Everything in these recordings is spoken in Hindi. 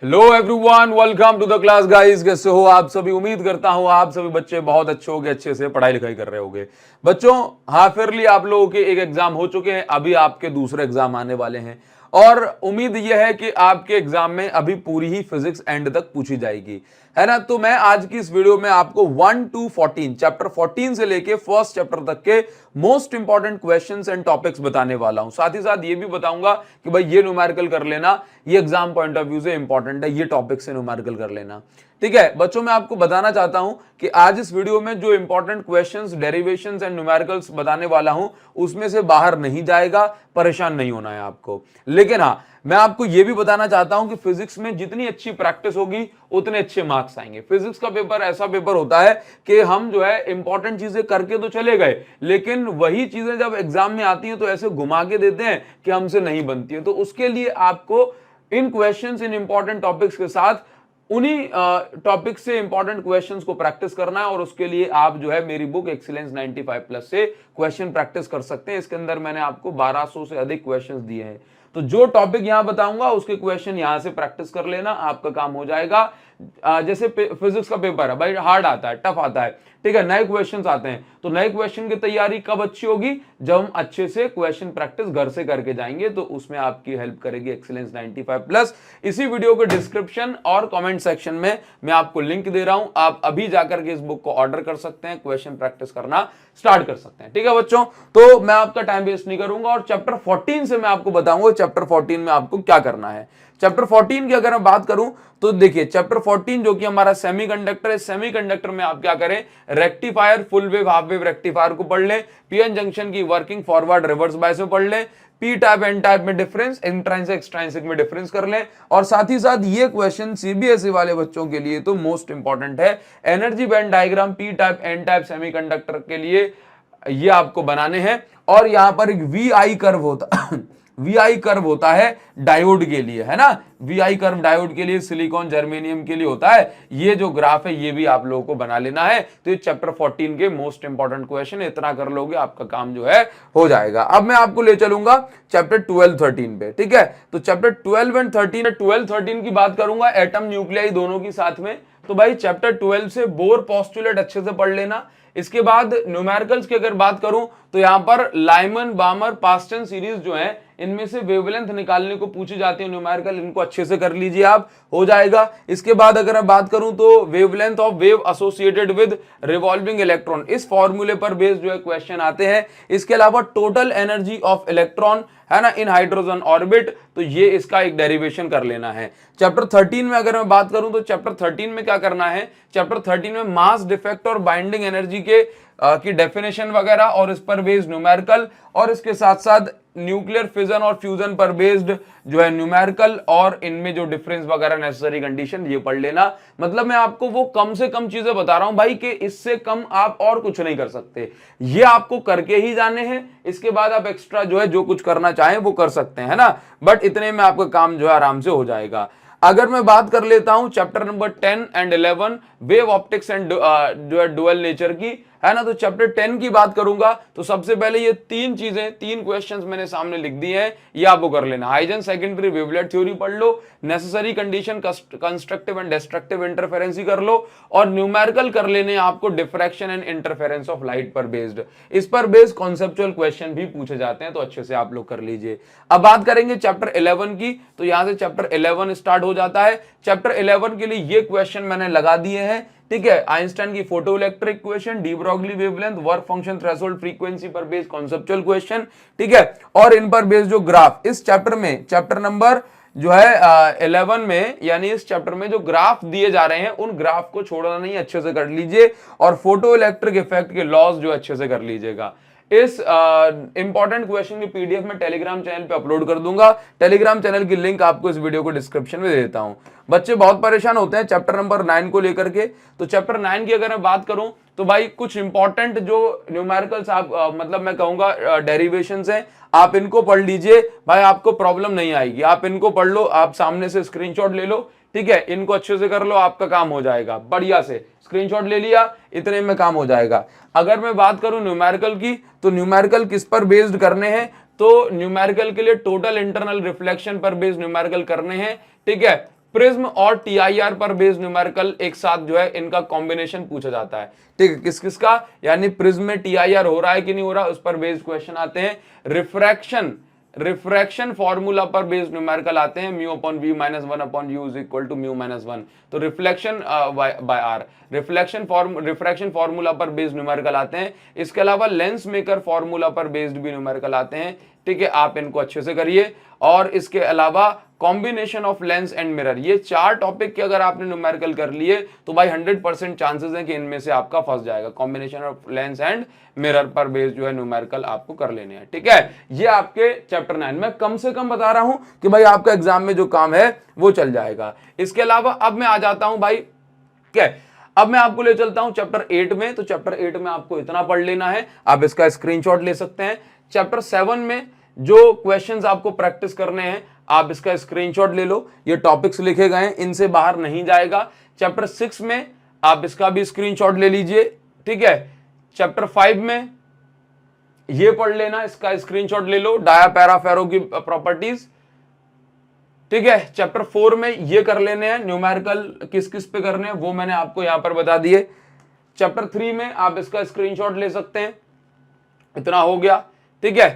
Hello everyone, welcome to the class guys. कैसे हो आप सभी? उम्मीद करता हूं आप सभी बच्चे बहुत अच्छे होंगे, अच्छे से पढ़ाई लिखाई कर रहे होंगे। बच्चों, हाफ ईयरली आप लोगों के एक एग्जाम हो चुके हैं, अभी आपके दूसरे एग्जाम आने वाले हैं और उम्मीद यह है कि आपके एग्जाम में अभी पूरी ही फिजिक्स एंड तक पूछी जाएगी, है ना। तो मैं आज की इस वीडियो में आपको 1 to 14 चैप्टर 14 से लेके फर्स्ट चैप्टर तक के most important questions and topics बताने वाला हूं। साथ ही साथ ये भी बताऊंगा कि भाई ये न्यूमेरिकल कर लेना, ये एग्जाम पॉइंट ऑफ व्यू से इंपॉर्टेंट है, ये टॉपिक से न्यूमेरिकल कर लेना। ठीक है बच्चों, मैं आपको बताना चाहता हूं कि आज इस वीडियो में जो important questions, derivations and numericals बताने वाला हूं उसमें से बाहर नहीं जाएगा, परेशान नहीं होना है आपको। लेकिन हाँ, मैं आपको यह भी बताना चाहता हूं कि फिजिक्स में जितनी अच्छी प्रैक्टिस होगी उतने अच्छे मार्क्स आएंगे। फिजिक्स का पेपर ऐसा पेपर होता है कि हम जो है इंपॉर्टेंट चीजें करके तो चले गए, लेकिन वही चीजें जब एग्जाम में आती हैं तो ऐसे घुमा के देते हैं कि हमसे नहीं बनती है। तो उसके लिए आपको इन क्वेश्चंस, इन इंपॉर्टेंट टॉपिक्स के साथ उन्हीं टॉपिक से इंपॉर्टेंट क्वेश्चंस को प्रैक्टिस करना है और उसके लिए आप जो है मेरी बुक एक्सीलेंस 95 प्लस से क्वेश्चन प्रैक्टिस कर सकते हैं। इसके अंदर मैंने आपको 1200 से अधिक क्वेश्चंस दिए हैं। तो जो टॉपिक यहां बताऊंगा उसके क्वेश्चन यहां से प्रैक्टिस कर लेना, आपका काम हो जाएगा। जैसे फिजिक्स का पेपर है भाई, हार्ड आता है, टफ आता है, ठीक है, नए क्वेश्चंस आते हैं, तो नए क्वेश्चन की तैयारी कब अच्छी होगी? जब हम अच्छे से क्वेश्चन प्रैक्टिस घर से करके जाएंगे, तो उसमें आपकी हेल्प करेगी एक्सीलेंस 95 प्लस। इसी वीडियो के डिस्क्रिप्शन और कमेंट सेक्शन में मैं आपको लिंक दे रहा हूं, आप अभी जाकर के इस बुक को ऑर्डर कर सकते हैं, क्वेश्चन प्रैक्टिस करना स्टार्ट कर सकते हैं। ठीक है बच्चों, तो मैं आपका टाइम वेस्ट नहीं करूंगा और चैप्टर 14 से मैं आपको बताऊंगा चैप्टर 14 में आपको क्या करना है। चैप्टर 14 की अगर मैं बात करूं तो देखिए, चैप्टर 14 जो कि हमारा सेमीकंडक्टर है, सेमीकंडक्टर में आप क्या करें, rectifier, full wave, half wave rectifier को पढ़ लें, पीएन जंक्शन की वर्किंग फॉरवर्ड रिवर्स बायस में पढ़ लें, पी टाइप एन टाइप में डिफरेंस, इंट्रांसिक एक्सट्रांसिक में डिफरेंस कर लें। और साथ ही साथ ये क्वेश्चन सीबीएसई वाले बच्चों के लिए तो मोस्ट इंपॉर्टेंट है, energy band diagram P type N type semiconductor के लिए ये आपको बनाने हैं। और यहां पर एक वी आई कर्व होता वी आई कर्व होता है डायोड के लिए, है ना, वी आई कर्व डायोड के लिए, सिलिकॉन जर्मेनियम के लिए होता है। ये जो ग्राफ है ये भी आप लोगों को बना लेना है। तो ये चैप्टर 14 के मोस्ट इंपॉर्टेंट क्वेश्चन, इतना कर लोगे आपका काम जो है हो जाएगा। अब मैं आपको ले चलूंगा चैप्टर 12-13 पे। ठीक है, तो चैप्टर 12 एंड 13, 12-13 की बात करूंगा, एटम न्यूक्लियाई दोनों की साथ में। तो भाई चैप्टर 12 से बोर पोस्टुलेट अच्छे से पढ़ लेना। इसके बाद न्यूमेरिकल्स की अगर बात करूं तो यहां पर लाइमन, बामर, पास्टन सीरीज जो है, इनमें से वेवलेंथ निकालने को पूछी जाती है न्यूमेरिकल, इनको अच्छे से कर लीजिए आप, हो जाएगा। इसके बाद अगर मैं बात करूं तो wavelength of wave associated with revolving electron, इस फॉर्मूले पर बेस्ड जो है क्वेश्चन आते हैं। इसके अलावा टोटल एनर्जी ऑफ इलेक्ट्रॉन, है ना, इन हाइड्रोजन ऑर्बिट, तो ये इसका एक डेरिवेशन कर लेना है। चैप्टर 13 में अगर मैं बात करूं तो चैप्टर 13 में क्या करना है, चैप्टर 13 में मास डिफेक्ट और बाइंडिंग एनर्जी के की डेफिनेशन वगैरह और इस पर बेस्ड न्यूमेरिकल, और इसके साथ साथ न्यूक्लियर फिजन और फ्यूजन पर बेस्ड जो है न्यूमेरिकल, और इनमें जो डिफरेंस वगैरह, नेसेसरी कंडीशन, ये पढ़ लेना। मतलब मैं आपको वो कम से कम चीजें बता रहा हूं भाई कि इससे कम आप और कुछ नहीं कर सकते, ये आपको करके ही जाने हैं। इसके बाद आप एक्स्ट्रा जो है जो कुछ करना चाहें वो कर सकते हैं, है ना, बट इतने में आपका काम जो है आराम से हो जाएगा। अगर मैं बात कर लेता हूं chapter number 10 and 11, wave optics and जो है डुअल नेचर की, है ना, तो चैप्टर 10 की बात करूंगा तो सबसे पहले ये तीन चीजें, तीन क्वेश्चंस मैंने सामने लिख दिए हैं, ये आपको कर लेना। हाइजन सेकेंडरी वेवलेट थ्योरी पढ़ लो, necessary condition, constructive and destructive interference कर लो, और न्यूमेरिकल कर लेने आपको diffraction and interference of light पर बेस्ड। इस पर बेस्ड कॉन्सेप्चुअल क्वेश्चन भी पूछे जाते हैं, तो अच्छे से आप लोग कर लीजिए। अब बात करेंगे चैप्टर 11 की, तो यहां से चैप्टर 11 स्टार्ट हो जाता है। चैप्टर 11 के लिए ये क्वेश्चन मैंने लगा दिए हैं। ठीक है, आइंस्टाइन की photo electric equation, de Broglie wavelength, work function, threshold frequency पर बेस्ड कॉन्सेप्चुअल क्वेश्चन, ठीक है, और इन पर बेस्ड जो ग्राफ इस चैप्टर में, चैप्टर नंबर जो है 11 में, यानी इस चैप्टर में जो ग्राफ दिए जा रहे हैं उन ग्राफ को छोड़ना नहीं, अच्छे से कर लीजिए, और फोटो इलेक्ट्रिक इफेक्ट के लॉज जो अच्छे से कर लीजिएगा। इस इंपॉर्टेंट क्वेश्चन की पीडीएफ में टेलीग्राम चैनल पे अपलोड कर दूंगा। टेलीग्राम चैनल की लिंक आपको इस वीडियो को डिस्क्रिप्शन में दे देता हूं। बच्चे बहुत परेशान होते हैं चैप्टर नंबर 9 को लेकर के, तो चैप्टर 9 की अगर मैं बात करूं तो भाई कुछ इंपॉर्टेंट जो न्यूमेरिकल्स आप मतलब मैं कहूंगा डेरिवेशंस हैं, आप इनको पढ़ लीजिए भाई, आपको प्रॉब्लम नहीं आएगी। आप इनको पढ़ लो, आप सामने से स्क्रीनशॉट ले लो, ठीक है, इनको अच्छे से कर लो, आपका काम हो जाएगा। बढ़िया से स्क्रीनशॉट ले लिया, इतने में काम हो जाएगा। अगर मैं बात करूं न्यूमेरिकल की, तो न्यूमेरिकल किस पर बेस्ड करने हैं, तो न्यूमेरिकल के लिए टोटल इंटरनल रिफ्लेक्शन पर बेस्ड न्यूमेरिकल करने हैं, ठीक है। प्रिज्म और टीआईआर पर बेस्ड न्यूमेरिकल एक साथ जो है इनका कॉम्बिनेशन पूछा जाता है। ठीक है, किस किस का, यानी प्रिज्म में टीआईआर हो रहा है कि नहीं हो रहा, उस पर बेस्ड क्वेश्चन आते हैं। रिफ्रैक्शन फॉर्मूला पर बेस्ड न्यूमेरिकल आते हैं, mu upon v minus 1 upon u is equal to mu minus 1। तो reflection by r, refraction formula पर बेस्ड न्यूमेरिकल आते हैं। इसके अलावा लेंस मेकर फॉर्मूला पर बेस्ड भी न्यूमेरिकल आते हैं। ठीक है, आप इनको अच्छे से करिए। और इसके अलावा combination of lens and mirror, ये 4 टॉपिक के अगर आपने न्यूमेरिकल कर लिए तो भाई 100% चांसेस है कि इनमें से आपका फंस जाएगा। Combination of lens and mirror पर बेस्ड जो है न्यूमेरिकल आपको कर लेने हैं। ठीक है, ये आपके चैप्टर 9 में कम से कम बता रहा हूं कि भाई आपका एग्जाम में जो काम है वो चल जाएगा। इसके अलावा अब मैं आ जाता हूं भाई, क्या अब मैं आपको ले चलता हूं चैप्टर 8 में। तो चैप्टर 8 में आपको इतना पढ़ लेना है, आप इसका स्क्रीनशॉट ले सकते हैं। चैप्टर 7 में जो क्वेश्चंस आपको प्रैक्टिस करने हैं आप इसका स्क्रीनशॉट ले लो, ये टॉपिक्स लिखे गए हैं, इनसे बाहर नहीं जाएगा। चैप्टर 6 में आप इसका भी स्क्रीनशॉट ले लीजिए। ठीक है, चैप्टर 5 में ये पढ़ लेना, इसका स्क्रीनशॉट ले लो, डाया पैरा फेरो की प्रॉपर्टीज। ठीक है, चैप्टर 4 में ये कर लेने हैं, न्यूमेरिकल किस किस पे करने हैं वो मैंने आपको यहां पर बता दिए। चैप्टर 3 में आप इसका स्क्रीनशॉट ले सकते हैं, इतना हो गया। ठीक है,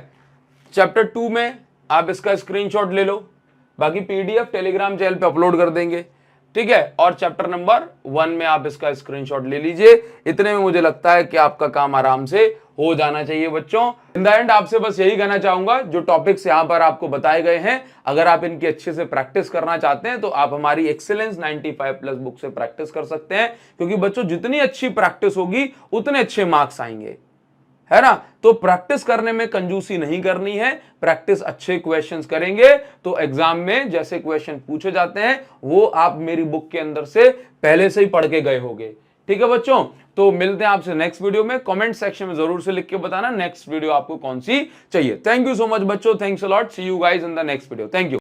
चैप्टर 2 में आप इसका स्क्रीनशॉट ले लो, बाकी पीडीएफ टेलीग्राम चैनल पे अपलोड कर देंगे। ठीक है, और चैप्टर नंबर 1 में आप इसका स्क्रीनशॉट ले लीजिए। इतने में मुझे लगता है कि आपका काम आराम से हो जाना चाहिए बच्चों। इन द एंड आपसे बस यही कहना चाहूंगा, जो टॉपिक्स यहां पर आपको बताए गए हैं अगर आप इनकी अच्छे से प्रैक्टिस करना चाहते हैं तो आप हमारी एक्सीलेंस 95+ बुक से प्रैक्टिस कर सकते हैं, क्योंकि बच्चों जितनी अच्छी प्रैक्टिस होगी उतने अच्छे मार्क्स आएंगे, है ना। तो प्रैक्टिस करने में कंजूसी नहीं करनी है, प्रैक्टिस अच्छे क्वेश्चंस करेंगे तो एग्जाम में जैसे क्वेश्चन पूछे जाते हैं वो आप मेरी बुक के अंदर से पहले से ही पढ़ के गए होंगे। ठीक है बच्चों, तो मिलते हैं आपसे नेक्स्ट वीडियो में। कमेंट सेक्शन में जरूर से लिख के बताना नेक्स्ट वीडियो आपको कौन सी चाहिए। थैंक यू सो मच बच्चों, thanks a lot, see you guys in the next video, thank you.